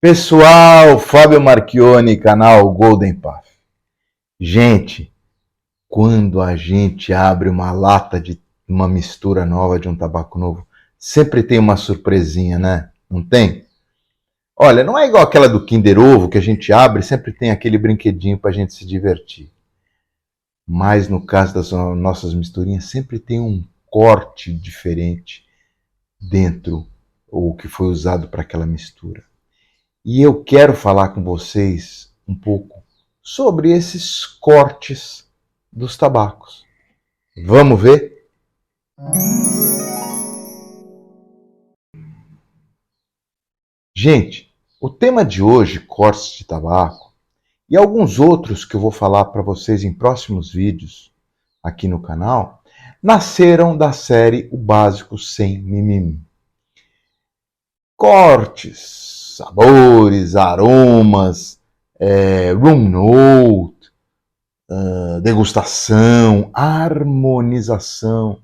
Pessoal, Fábio Marchioni, canal Golden Path. Gente, quando a gente abre uma lata de uma mistura nova de um tabaco novo, sempre tem uma surpresinha, né? Não tem? Olha, não é igual aquela do Kinder Ovo que a gente abre e sempre tem aquele brinquedinho para a gente se divertir. Mas no caso das nossas misturinhas, sempre tem um corte diferente dentro ou que foi usado para aquela mistura. E eu quero falar com vocês um pouco sobre esses cortes dos tabacos. Vamos ver? Gente, o tema de hoje, cortes de tabaco, e alguns outros que eu vou falar para vocês em próximos vídeos aqui no canal, nasceram da série O Básico Sem Mimimi. Cortes, sabores, aromas, room note, degustação, harmonização,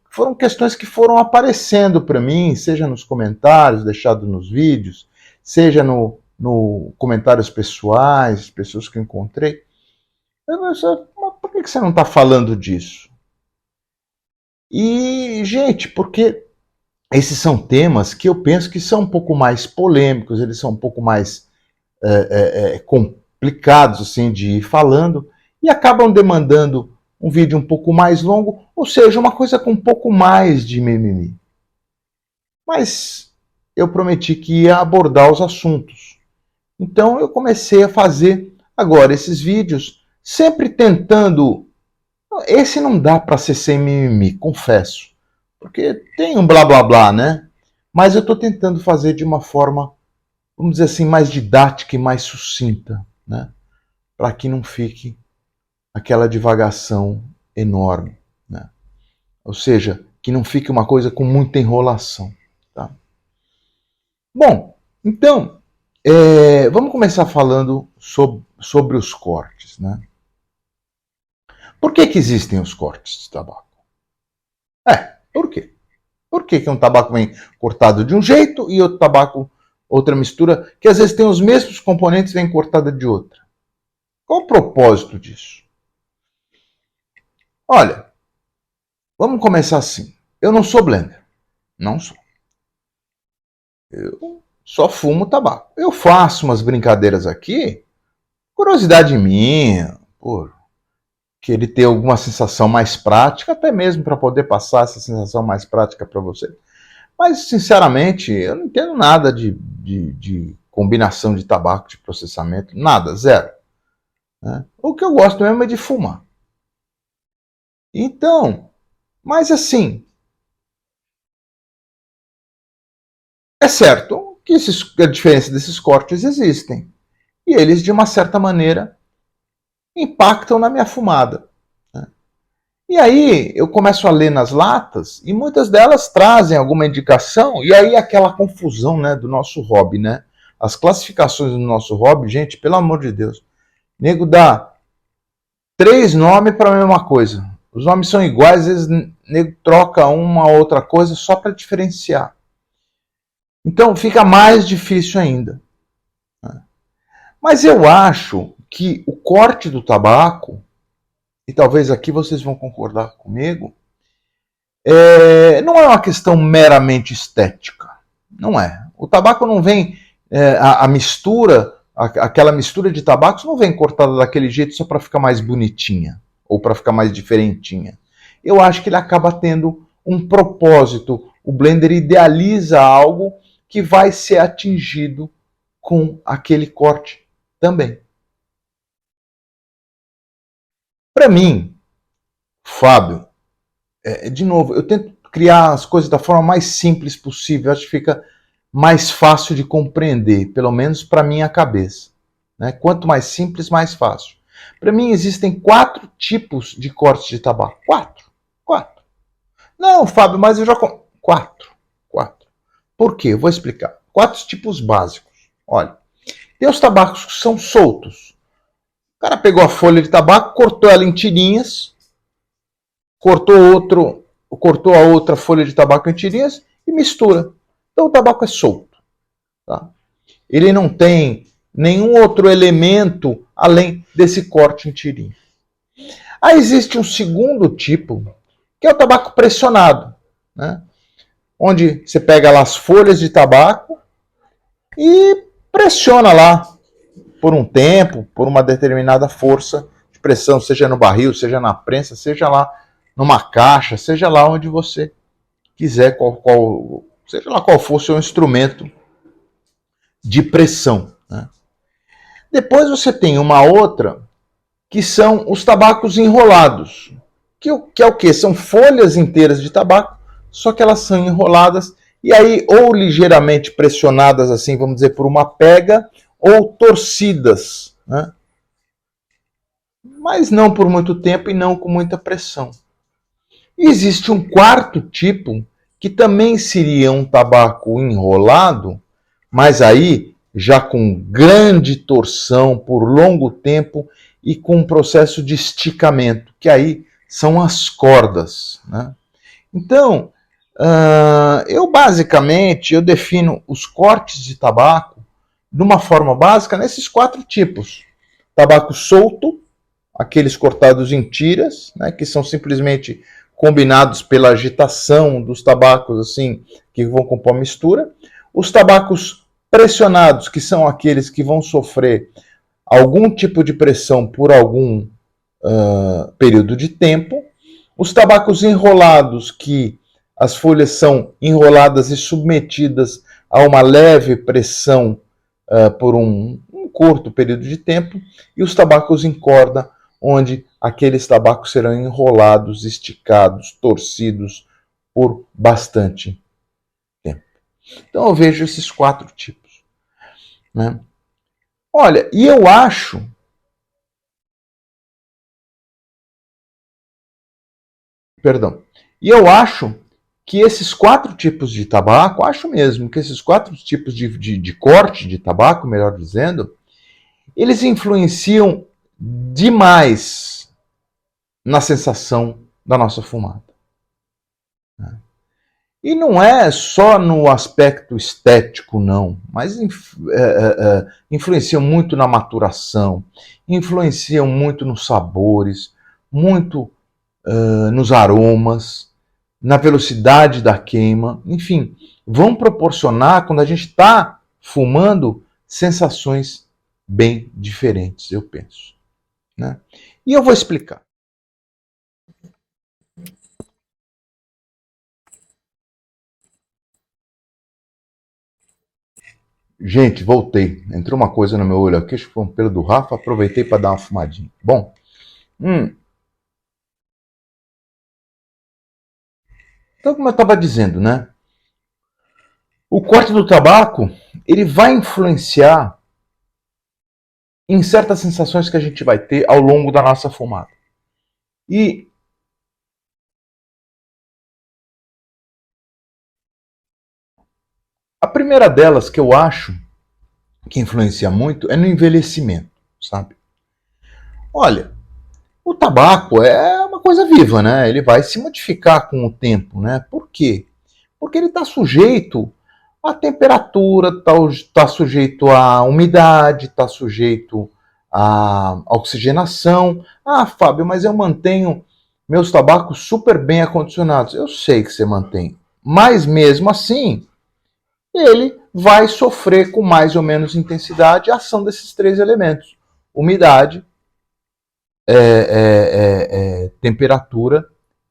foram questões que foram aparecendo para mim, seja nos comentários deixados nos vídeos, seja no comentários pessoais, pessoas que eu encontrei. Eu pensei, mas por que você não está falando disso? E, gente, porque esses são temas que eu penso que são um pouco mais polêmicos, eles são um pouco mais complicados assim, de ir falando, e acabam demandando um vídeo um pouco mais longo, ou seja, uma coisa com um pouco mais de mimimi. Mas eu prometi que ia abordar os assuntos. Então eu comecei a fazer agora esses vídeos, sempre tentando... Esse não dá para ser sem mimimi, confesso. Porque tem um blá blá blá, né? Mas eu estou tentando fazer de uma forma, vamos dizer assim, mais didática e mais sucinta, né? Para que não fique aquela divagação enorme, né? Ou seja, que não fique uma coisa com muita enrolação. Tá? Bom, então, vamos começar falando sobre os cortes. Né? Por que existem os cortes de tabaco? Por quê? Por que um tabaco vem cortado de um jeito e outro tabaco, outra mistura, que às vezes tem os mesmos componentes, vem cortada de outra? Qual o propósito disso? Olha, vamos começar assim. Eu não sou blender. Não sou. Eu só fumo tabaco. Eu faço umas brincadeiras aqui, curiosidade minha, por que ele ter alguma sensação mais prática, até mesmo para poder passar essa sensação mais prática para você. Mas, sinceramente, eu não entendo nada de combinação de tabaco, de processamento, nada, zero. Né? O que eu gosto mesmo é de fumar. Então, mas assim, é certo que a diferença desses cortes existem. E eles, de uma certa maneira, impactam na minha fumada. Né? E aí eu começo a ler nas latas e muitas delas trazem alguma indicação e aí aquela confusão, né, do nosso hobby, né? As classificações do nosso hobby, gente, pelo amor de Deus. Nego dá 3 nomes para a mesma coisa. Os nomes são iguais, às vezes nego troca uma ou outra coisa só para diferenciar. Então fica mais difícil ainda. Mas eu acho que o corte do tabaco, e talvez aqui vocês vão concordar comigo, não é uma questão meramente estética. Não é. O tabaco não vem, a mistura, aquela mistura de tabacos não vem cortada daquele jeito só para ficar mais bonitinha ou para ficar mais diferentinha. Eu acho que ele acaba tendo um propósito. O blender idealiza algo que vai ser atingido com aquele corte também. Para mim, Fábio, de novo, eu tento criar as coisas da forma mais simples possível. Acho que fica mais fácil de compreender, pelo menos para minha cabeça. Né? Quanto mais simples, mais fácil. Para mim, existem 4 tipos de cortes de tabaco. 4. Não, Fábio, mas eu já... 4. Por quê? Eu vou explicar. 4 tipos básicos. Olha, tem os tabacos que são soltos. O cara pegou a folha de tabaco, cortou ela em tirinhas, cortou a outra folha de tabaco em tirinhas e mistura. Então o tabaco é solto. Tá? Ele não tem nenhum outro elemento além desse corte em tirinha. Aí existe um segundo tipo, que é o tabaco pressionado, né? Onde você pega lá as folhas de tabaco e pressiona lá por um tempo, por uma determinada força de pressão, seja no barril, seja na prensa, seja lá numa caixa, seja lá onde você quiser, seja lá qual for o seu instrumento de pressão, né? Depois você tem uma outra, que são os tabacos enrolados, que é o quê? São folhas inteiras de tabaco, só que elas são enroladas e aí ou ligeiramente pressionadas, assim, vamos dizer, por uma pega, ou torcidas, né? Mas não por muito tempo e não com muita pressão. E existe um quarto tipo, que também seria um tabaco enrolado, mas aí já com grande torção por longo tempo e com um processo de esticamento, que aí são as cordas, né? Então, eu basicamente defino os cortes de tabaco de uma forma básica nesses 4 tipos. Tabaco solto, aqueles cortados em tiras, né, que são simplesmente combinados pela agitação dos tabacos assim que vão compor a mistura. Os tabacos pressionados, que são aqueles que vão sofrer algum tipo de pressão por algum período de tempo. Os tabacos enrolados, que as folhas são enroladas e submetidas a uma leve pressão por um curto período de tempo. E os tabacos em corda, onde aqueles tabacos serão enrolados, esticados, torcidos por bastante tempo. Então eu vejo esses 4 tipos, né? Olha, e eu acho que esses 4 tipos de tabaco, acho mesmo que esses 4 tipos de corte de tabaco, melhor dizendo, eles influenciam demais na sensação da nossa fumada. E não é só no aspecto estético, não, mas influenciam muito na maturação, influenciam muito nos sabores, muito nos aromas, na velocidade da queima, enfim, vão proporcionar, quando a gente está fumando, sensações bem diferentes, eu penso, né? E eu vou explicar. Gente, voltei. Entrou uma coisa no meu olho aqui, acho que foi um pelo do Rafa, aproveitei para dar uma fumadinha. Bom, então como eu estava dizendo, né? O corte do tabaco, ele vai influenciar em certas sensações que a gente vai ter ao longo da nossa fumada. E a primeira delas, que eu acho que influencia muito, é no envelhecimento, sabe? Olha, o tabaco é uma coisa viva, né? Ele vai se modificar com o tempo, né? Por quê? Porque ele está sujeito à temperatura, está sujeito à umidade, está sujeito à oxigenação. Ah, Fábio, mas eu mantenho meus tabacos super bem acondicionados. Eu sei que você mantém, mas mesmo assim, ele vai sofrer com mais ou menos intensidade a ação desses 3 elementos: umidade, temperatura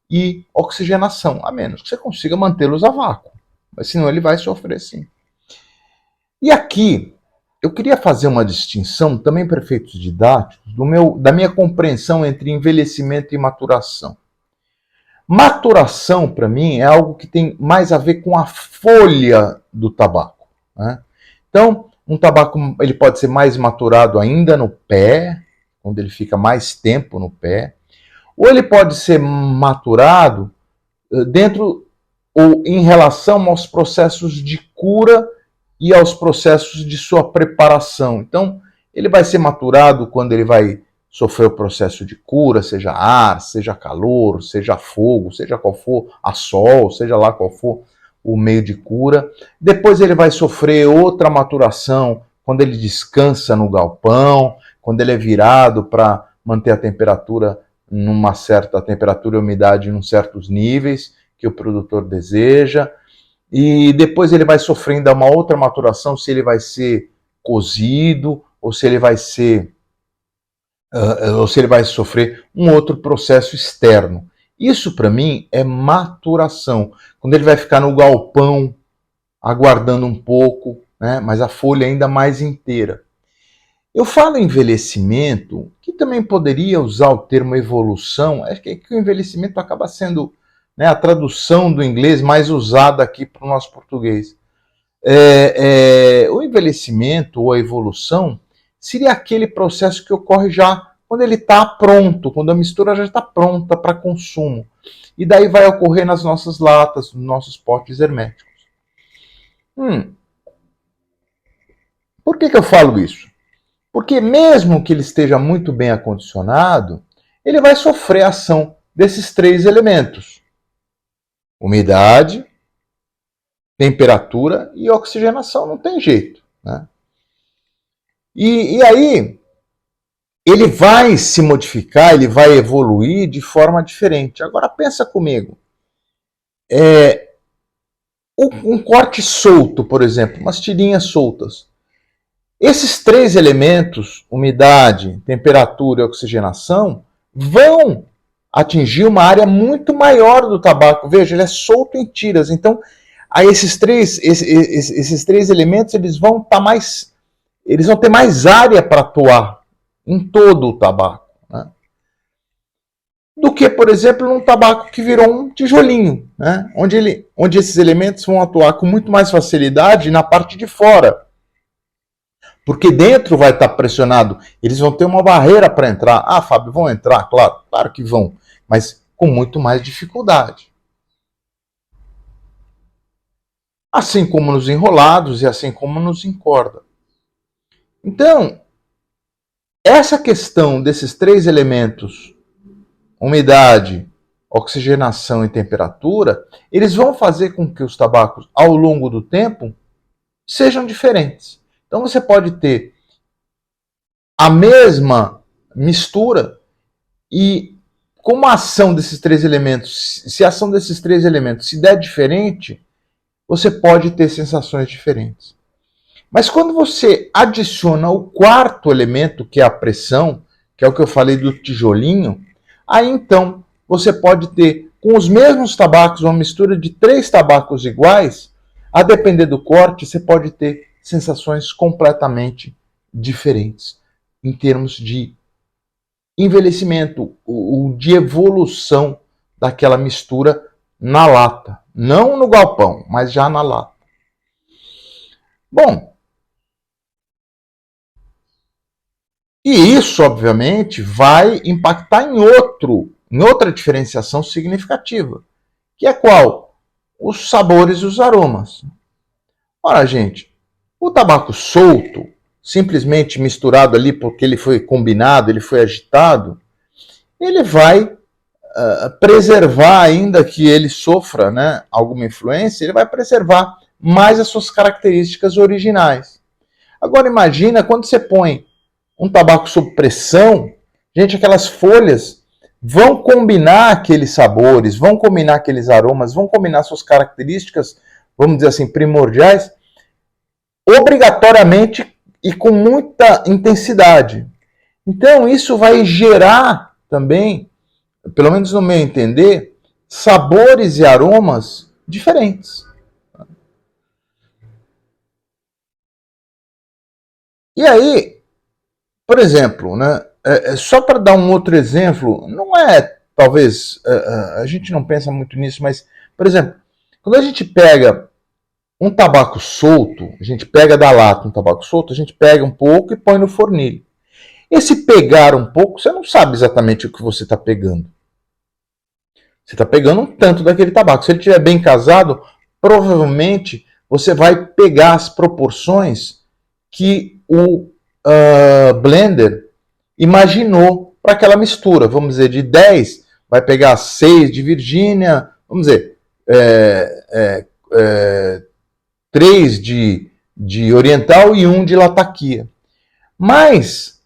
e oxigenação, a menos que você consiga mantê-los a vácuo, mas senão ele vai sofrer sim. E aqui eu queria fazer uma distinção, também para efeitos didáticos, da minha compreensão entre envelhecimento e maturação. Maturação, para mim, é algo que tem mais a ver com a folha do tabaco, né? Então, um tabaco ele pode ser mais maturado ainda no pé, onde ele fica mais tempo no pé, ou ele pode ser maturado dentro ou em relação aos processos de cura e aos processos de sua preparação. Então, ele vai ser maturado quando ele vai sofrer o processo de cura, seja ar, seja calor, seja fogo, seja qual for, a sol, seja lá qual for o meio de cura. Depois ele vai sofrer outra maturação quando ele descansa no galpão, quando ele é virado para manter a temperatura numa certa temperatura e umidade em certos níveis que o produtor deseja. E depois ele vai sofrendo uma outra maturação, se ele vai ser cozido ou se ele vai ser ou se ele vai sofrer um outro processo externo. Isso para mim é maturação. Quando ele vai ficar no galpão aguardando um pouco, né, mas a folha ainda mais inteira. Eu falo envelhecimento, que também poderia usar o termo evolução, é que o envelhecimento acaba sendo, né, a tradução do inglês mais usada aqui para o nosso português. O envelhecimento ou a evolução seria aquele processo que ocorre já quando ele está pronto, quando a mistura já está pronta para consumo. E daí vai ocorrer nas nossas latas, nos nossos potes herméticos. Por que eu falo isso? Porque mesmo que ele esteja muito bem acondicionado, ele vai sofrer a ação desses 3 elementos: umidade, temperatura e oxigenação. Não tem jeito, né? E aí ele vai se modificar, ele vai evoluir de forma diferente. Agora pensa comigo. Um corte solto, por exemplo, umas tirinhas soltas. Esses 3 elementos, umidade, temperatura e oxigenação, vão atingir uma área muito maior do tabaco. Veja, ele é solto em tiras. Então, aí esses três elementos eles vão ter mais área para atuar em todo o tabaco, né? Do que, por exemplo, num tabaco que virou um tijolinho, né? Onde esses elementos vão atuar com muito mais facilidade na parte de fora. Porque dentro vai estar pressionado, eles vão ter uma barreira para entrar. Ah, Fábio, vão entrar? Claro que vão, mas com muito mais dificuldade. Assim como nos enrolados e assim como nos encorda. Então, essa questão desses 3 elementos, umidade, oxigenação e temperatura, eles vão fazer com que os tabacos, ao longo do tempo, sejam diferentes. Então você pode ter a mesma mistura e como a ação desses 3 elementos, se a ação desses 3 elementos se der diferente, você pode ter sensações diferentes. Mas quando você adiciona o 4º elemento, que é a pressão, que é o que eu falei do tijolinho, aí então você pode ter, com os mesmos tabacos, uma mistura de 3 tabacos iguais, a depender do corte, você pode ter sensações completamente diferentes em termos de envelhecimento, ou de evolução daquela mistura na lata. Não no galpão, mas já na lata. Bom, e isso, obviamente, vai impactar em outra diferenciação significativa, que é qual? Os sabores e os aromas. Ora, gente, o tabaco solto, simplesmente misturado ali porque ele foi combinado, ele foi agitado, ele vai preservar, ainda que ele sofra, né, alguma influência, ele vai preservar mais as suas características originais. Agora imagina quando você põe um tabaco sob pressão, gente, aquelas folhas vão combinar aqueles sabores, vão combinar aqueles aromas, vão combinar suas características, vamos dizer assim, primordiais, obrigatoriamente e com muita intensidade. Então isso vai gerar também, pelo menos no meu entender, sabores e aromas diferentes. E aí, por exemplo, né, só para dar um outro exemplo, não é, talvez, a gente não pensa muito nisso, mas, por exemplo, quando a gente pega um tabaco solto, a gente pega da lata um tabaco solto, a gente pega um pouco e põe no fornilho. Esse pegar um pouco, você não sabe exatamente o que você está pegando. Você está pegando um tanto daquele tabaco. Se ele estiver bem casado, provavelmente você vai pegar as proporções que o blender imaginou para aquela mistura. Vamos dizer, de 10, vai pegar 6 de Virgínia, vamos dizer, 3 de oriental e 1 de Latakia. Mas,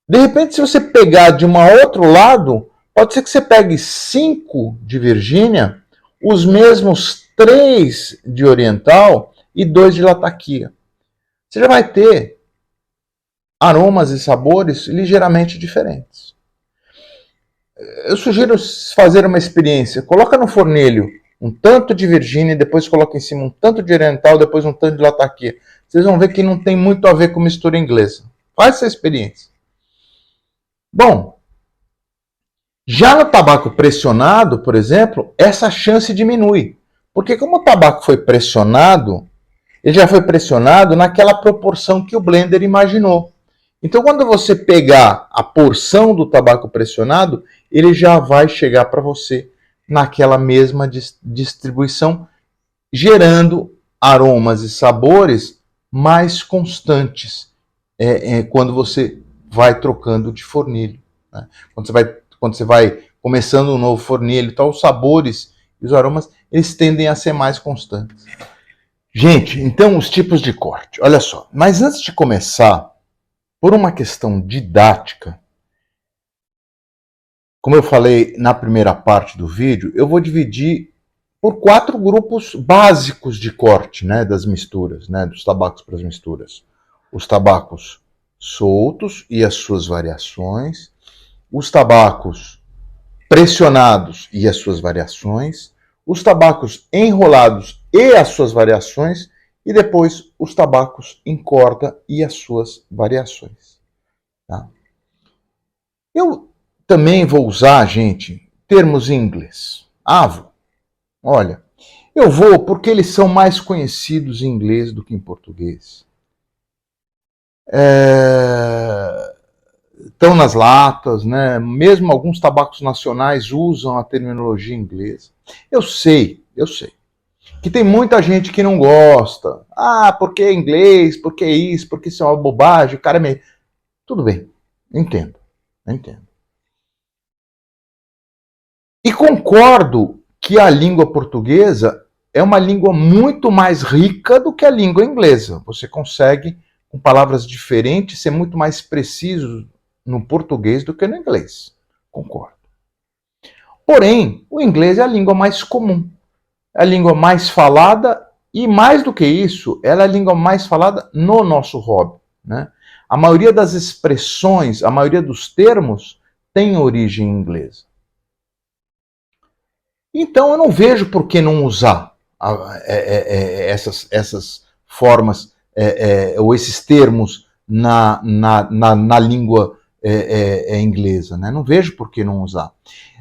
de repente, se você pegar de um outro lado, pode ser que você pegue 5 de Virgínia, os mesmos 3 de oriental e 2 de Latakia. Você já vai ter aromas e sabores ligeiramente diferentes. Eu sugiro fazer uma experiência. Coloca no fornilho um tanto de Virgínia, depois coloca em cima um tanto de oriental, depois um tanto de Latakia. Vocês vão ver que não tem muito a ver com mistura inglesa. Faz essa experiência. Bom, já no tabaco pressionado, por exemplo, essa chance diminui. Porque como o tabaco foi pressionado, ele já foi pressionado naquela proporção que o blender imaginou. Então, quando você pegar a porção do tabaco pressionado, ele já vai chegar para você naquela mesma distribuição, gerando aromas e sabores mais constantes quando você vai trocando de fornilho. Né? Quando você vai começando um novo fornilho, então, os sabores e os aromas eles tendem a ser mais constantes. Gente, então os tipos de corte, olha só. Mas antes de começar, por uma questão didática, como eu falei na primeira parte do vídeo, eu vou dividir por 4 grupos básicos de corte, né, das misturas, né, dos tabacos para as misturas. Os tabacos soltos e as suas variações, os tabacos pressionados e as suas variações, os tabacos enrolados e as suas variações, e depois os tabacos em corda e as suas variações. Tá? Eu também vou usar, gente, termos em inglês. Olha, eu vou porque eles são mais conhecidos em inglês do que em português. Estão nas latas, né? Mesmo alguns tabacos nacionais usam a terminologia inglesa. Eu sei que tem muita gente que não gosta. Porque é inglês, porque é isso, porque isso é uma bobagem, o cara é meio... Tudo bem, entendo. E concordo que a língua portuguesa é uma língua muito mais rica do que a língua inglesa. Você consegue, com palavras diferentes, ser muito mais preciso no português do que no inglês. Concordo. Porém, o inglês é a língua mais comum. É a língua mais falada e, mais do que isso, ela é a língua mais falada no nosso hobby. Né? A maioria das expressões, a maioria dos termos tem origem inglesa. Então eu não vejo por que não usar essas formas ou esses termos na língua inglesa. Né? Não vejo por que não usar.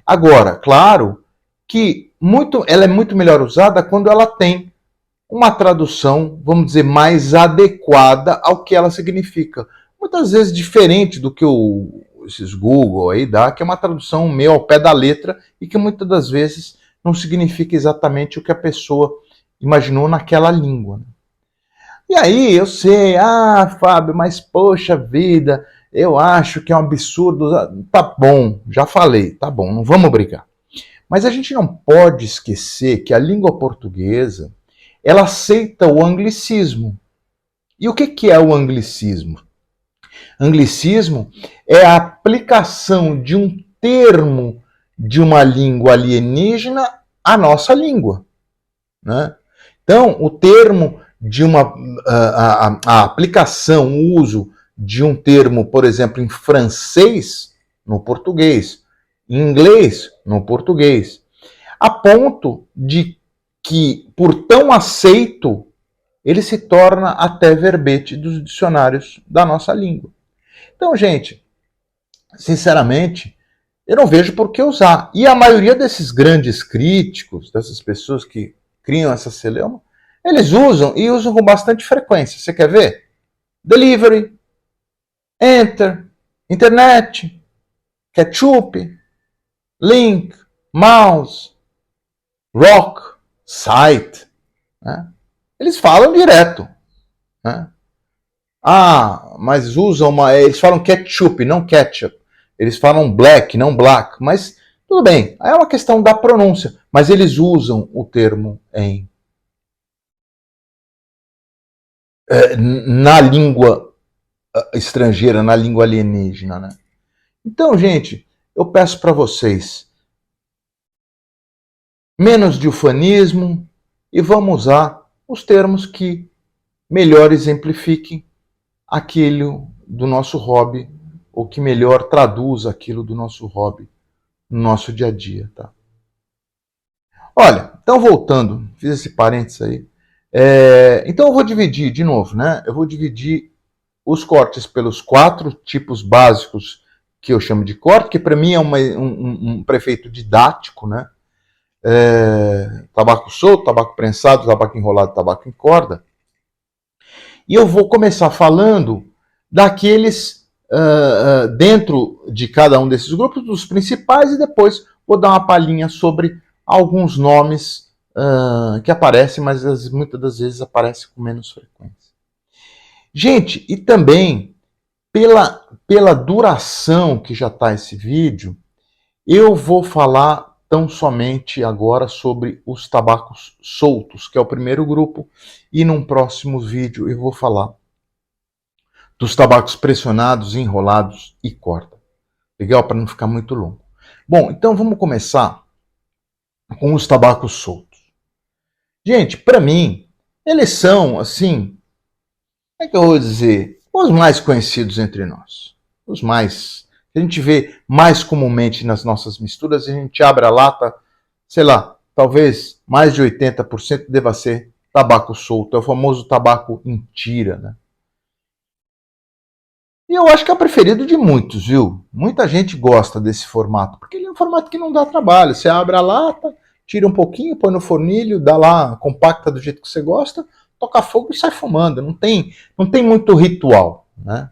Agora, claro que ela é muito melhor usada quando ela tem uma tradução, vamos dizer, mais adequada ao que ela significa. Muitas vezes diferente do que esses Google aí dá, que é uma tradução meio ao pé da letra e que muitas das vezes não significa exatamente o que a pessoa imaginou naquela língua. E aí eu sei, Fábio, mas poxa vida, eu acho que é um absurdo. Tá bom, já falei, tá bom, não vamos brigar. Mas a gente não pode esquecer que a língua portuguesa, ela aceita o anglicismo. E o que é o anglicismo? Anglicismo é a aplicação de um termo de uma língua alienígena à nossa língua. Né? Então, o termo de a aplicação, o uso de um termo, por exemplo, em francês, no português, em inglês, no português, a ponto de que, por tão aceito, ele se torna até verbete dos dicionários da nossa língua. Então, gente, sinceramente, eu não vejo por que usar. E a maioria desses grandes críticos, dessas pessoas que criam essa celeuma, eles usam e usam com bastante frequência. Você quer ver? Delivery, enter, internet, ketchup, link, mouse, rock, site. Né? Eles falam direto. Né? Mas usam eles falam ketchup, não ketchup. Eles falam black, não black. Mas tudo bem, é uma questão da pronúncia. Mas eles usam o termo em na língua estrangeira, na língua alienígena, né? Então, gente, eu peço para vocês menos de ufanismo e vamos usar os termos que melhor exemplifiquem aquilo do nosso hobby, ou que melhor traduz aquilo do nosso hobby no nosso dia a dia, tá? Olha, então voltando, fiz esse parênteses aí. Então eu vou dividir de novo, né? Eu vou dividir os cortes pelos 4 tipos básicos que eu chamo de corte, que para mim é um prefeito didático, né? Tabaco solto, tabaco prensado, tabaco enrolado, tabaco em corda. E eu vou começar falando daqueles dentro de cada um desses grupos, dos principais, e depois vou dar uma palhinha sobre alguns nomes que aparecem, mas muitas das vezes aparecem com menos frequência. Gente, e também pela duração que já está esse vídeo, eu vou falar tão somente agora sobre os tabacos soltos, que é o primeiro grupo, e num próximo vídeo eu vou falar dos tabacos pressionados, enrolados e corda. Legal? Para não ficar muito longo. Bom, então vamos começar com os tabacos soltos. Gente, para mim, eles são, assim, como é que eu vou dizer, os mais conhecidos entre nós. Os mais, que a gente vê mais comumente nas nossas misturas, a gente abre a lata, sei lá, talvez mais de 80% deva ser tabaco solto, é o famoso tabaco em tira, né? E eu acho que é o preferido de muitos, viu? Muita gente gosta desse formato, porque ele é um formato que não dá trabalho. Você abre a lata, tira um pouquinho, põe no fornilho, dá lá, compacta do jeito que você gosta, toca fogo e sai fumando. Não tem muito ritual, né?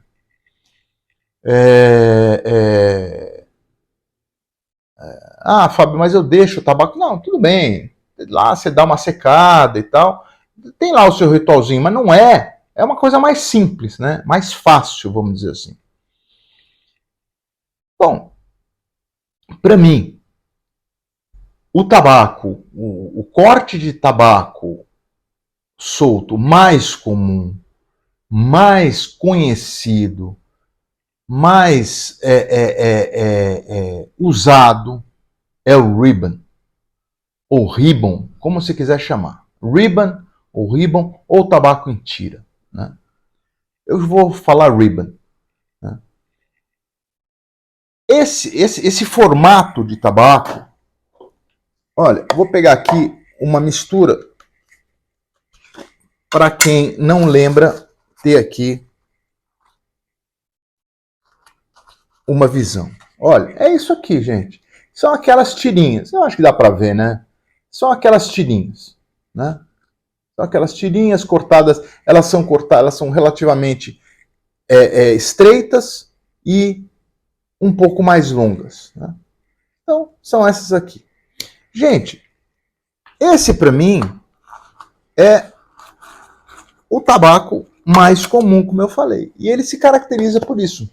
Ah, Fábio, mas eu deixo o tabaco. Não, tudo bem. Lá você dá uma secada e tal. Tem lá o seu ritualzinho, mas não é. É uma coisa mais simples, né? Mais fácil, vamos dizer assim. Bom, para mim, o tabaco, o corte de tabaco solto mais comum, mais conhecido, mais usado é o ribbon, ou ribbon, como você quiser chamar. Ribbon, ou ribbon, ou tabaco em tira, né? Eu vou falar ribbon. Né? Esse formato de tabaco, olha, vou pegar aqui uma mistura para quem não lembra ter aqui uma visão. Olha, é isso aqui, gente. São aquelas tirinhas. Eu acho que dá para ver, né? São aquelas tirinhas, né? São aquelas tirinhas cortadas. Elas são cortadas, elas são relativamente estreitas e um pouco mais longas, né? Então, são essas aqui. Gente, esse para mim é o tabaco mais comum, como eu falei. E ele se caracteriza por isso.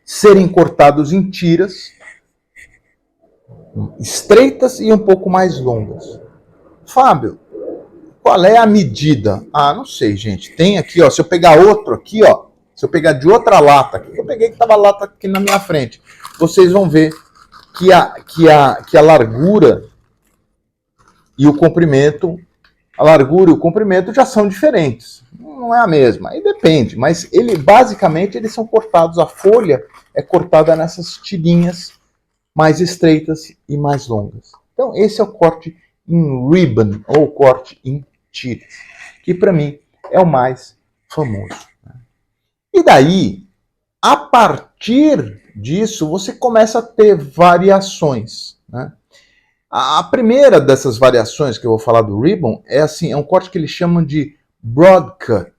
Serem cortados em tiras estreitas e um pouco mais longas. Fábio, qual é a medida? Ah, não sei, gente. Tem aqui, ó. Se eu pegar outro aqui, ó. Se eu pegar de outra lata, aqui, eu peguei que estava a lata aqui na minha frente. Vocês vão ver que a largura e o comprimento, a largura e o comprimento já são diferentes. Não é a mesma. Aí depende, mas basicamente eles são cortados. A folha é cortada nessas tirinhas mais estreitas e mais longas. Então esse é o corte em ribbon, ou corte em tiras, que para mim é o mais famoso. E daí, a partir disso, você começa a ter variações, né? A primeira dessas variações que eu vou falar do ribbon é assim, é um corte que eles chamam de broad cut.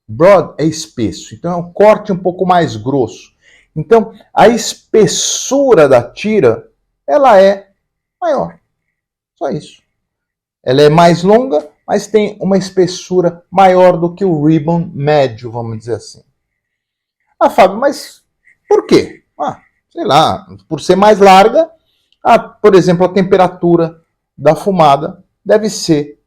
Broad é espesso, então é um corte um pouco mais grosso. Então, a espessura da tira, ela é maior. Só isso. Ela é mais longa, mas tem uma espessura maior do que o ribbon médio, vamos dizer assim. Ah, Fábio, mas por quê? Ah, sei lá, por ser mais larga, por exemplo, a temperatura da fumada deve ser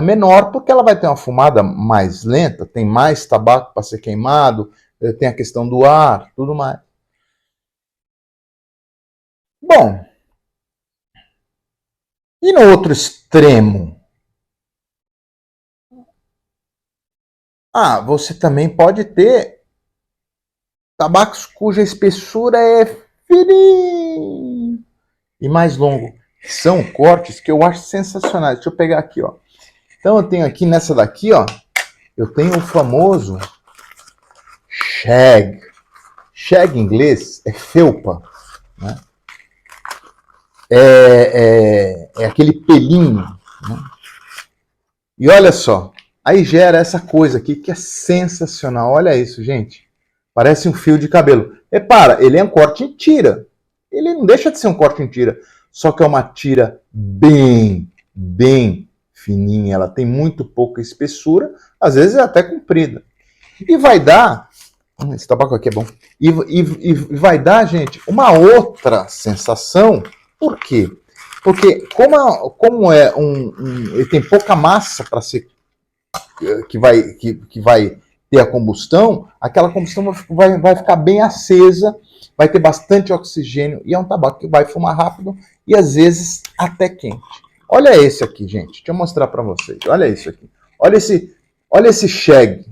menor, porque ela vai ter uma fumada mais lenta, tem mais tabaco para ser queimado, tem a questão do ar, tudo mais. Bom, e no outro extremo? Você também pode ter tabacos cuja espessura é fininha e mais longo. São cortes que eu acho sensacionais. Deixa eu pegar aqui, ó. Então eu tenho aqui nessa daqui, ó, eu tenho o famoso shag. Shag em inglês é felpa, né? É aquele pelinho, né? E olha só, aí gera essa coisa aqui que é sensacional. Olha isso, gente. Parece um fio de cabelo. Repara, ele é um corte em tira. Ele não deixa de ser um corte em tira. Só que é uma tira bem fininha. Ela tem muito pouca espessura. Às vezes é até comprida. E vai dar... Esse tabaco aqui é bom. E vai dar, gente, uma outra sensação. Por quê? Porque como ele tem pouca massa para ser que vai ter a combustão, aquela combustão vai ficar bem acesa, vai ter bastante oxigênio e é um tabaco que vai fumar rápido e às vezes até quente. Olha esse aqui, gente. Deixa eu mostrar para vocês. Olha isso aqui. Olha esse shag.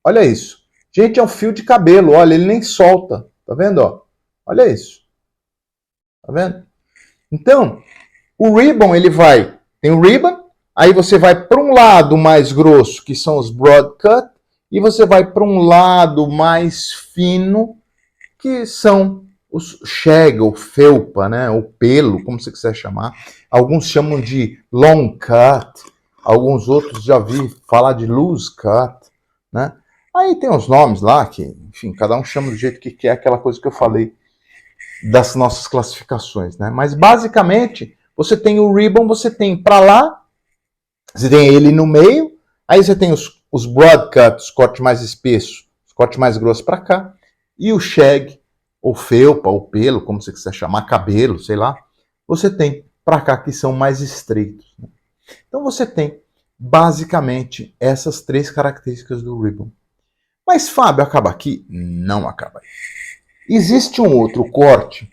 Olha isso. Gente, é um fio de cabelo. Olha, ele nem solta. Tá vendo? Ó? Olha isso. Tá vendo? Então, o ribbon, tem o ribbon, aí você vai para um lado mais grosso, que são os broad cut, e você vai para um lado mais fino, que são os shag, ou felpa, né? Ou pelo, como você quiser chamar. Alguns chamam de long cut, alguns outros já vi falar de loose cut, né? Aí tem os nomes lá, que, enfim, cada um chama do jeito que quer, aquela coisa que eu falei das nossas classificações, né? Mas basicamente, você tem o ribbon, você tem para lá, você tem ele no meio, aí você tem os broad cuts, os cortes mais espessos, os cortes mais grossos para cá, e o shag, ou felpa, ou pelo, como você quiser chamar, cabelo, sei lá, você tem para cá que são mais estreitos. Né? Então você tem basicamente essas três características do ribbon. Mas Fábio, acaba aqui? Não acaba aí. Existe um outro corte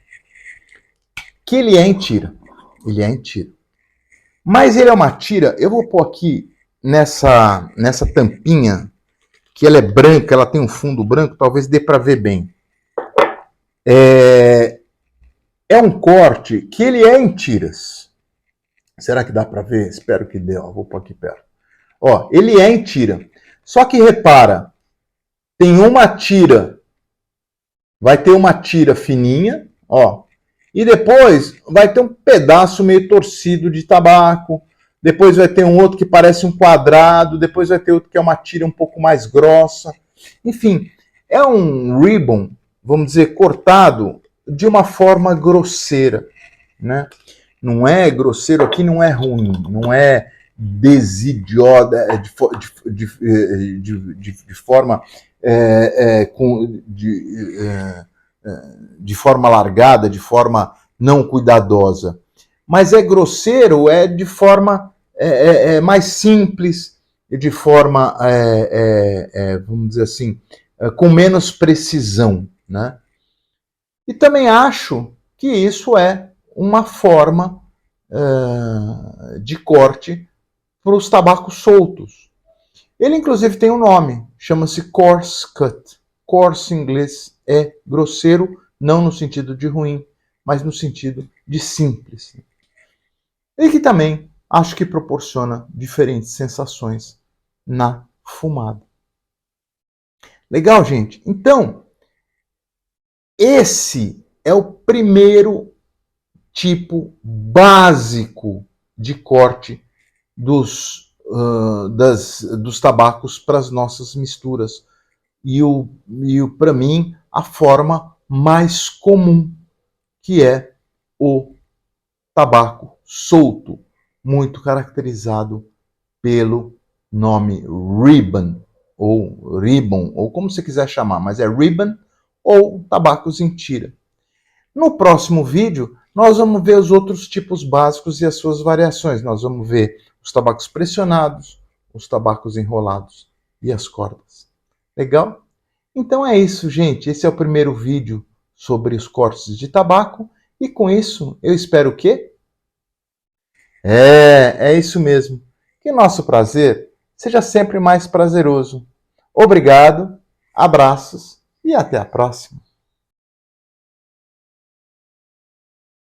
que ele é em tira. Ele é em tira. Mas ele é uma tira, eu vou pôr aqui nessa tampinha, que ela é branca, ela tem um fundo branco, talvez dê para ver bem. É um corte que ele é em tiras. Será que dá para ver? Espero que dê. Ó, vou pôr aqui perto. Ó, ele é em tira. Só que repara, tem uma tira, vai ter uma tira fininha, ó, e depois vai ter um pedaço meio torcido de tabaco, depois vai ter um outro que parece um quadrado, depois vai ter outro que é uma tira um pouco mais grossa. Enfim, é um ribbon, vamos dizer, cortado de uma forma grosseira, né? Não é grosseiro aqui, não é ruim, não é desidiosa, de forma de forma largada, de forma não cuidadosa. Mas é grosseiro, é de forma mais simples, de forma, vamos dizer assim, com menos precisão. Né? E também acho que isso é uma forma de corte para os tabacos soltos. Ele, inclusive, tem um nome, chama-se coarse cut. Coarse em inglês é grosseiro, não no sentido de ruim, mas no sentido de simples. E que também acho que proporciona diferentes sensações na fumada. Legal, gente? Então, esse é o primeiro tipo básico de corte dos tabacos para as nossas misturas. E para mim, a forma mais comum, que é o tabaco solto, muito caracterizado pelo nome ribbon, ou como você quiser chamar, mas é ribbon ou tabacos em tira. No próximo vídeo, nós vamos ver os outros tipos básicos e as suas variações. Nós vamos ver os tabacos pressionados, os tabacos enrolados e as cordas. Legal? Então é isso, gente. Esse é o primeiro vídeo sobre os cortes de tabaco. E com isso, eu espero que... É isso mesmo. Que nosso prazer seja sempre mais prazeroso. Obrigado, abraços e até a próxima.